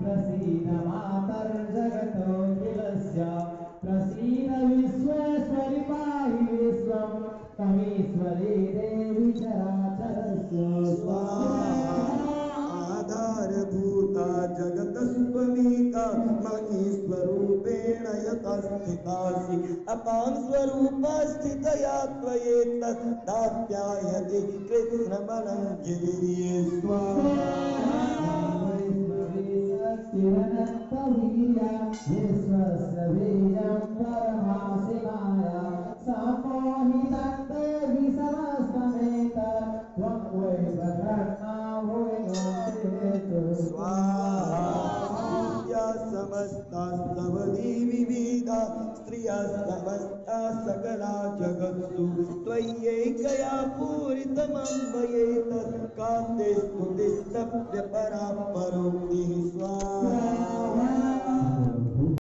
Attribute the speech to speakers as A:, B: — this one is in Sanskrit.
A: प्रसीद मातर्जगतोऽखिलस्य प्रसीद विश्वेश्वरि पाहि विश्वं तमीश्वरी देवी चराचरस्य
B: आधारभूता जगतस्त्वमेका महीश्वरूपेण यथा स्थितासि अपां स्वरूपस्थितया त्वयेतदाप्यायते कृष्णबलं गिरिये
A: स्वाहा विश्वस्य बीजं परमासिमाया सामोहितं देवी समस्तमेत त्वं वै प्रकर्ता भुविनोऽस्तेतु
B: स्वाहा समस्तास्तव विविधा स्त्रियः समस्ता सकला जगत्सु त्वय्यैकया पूरितमम्बयेतत् कान्ते स्तुतिस्तप्यपर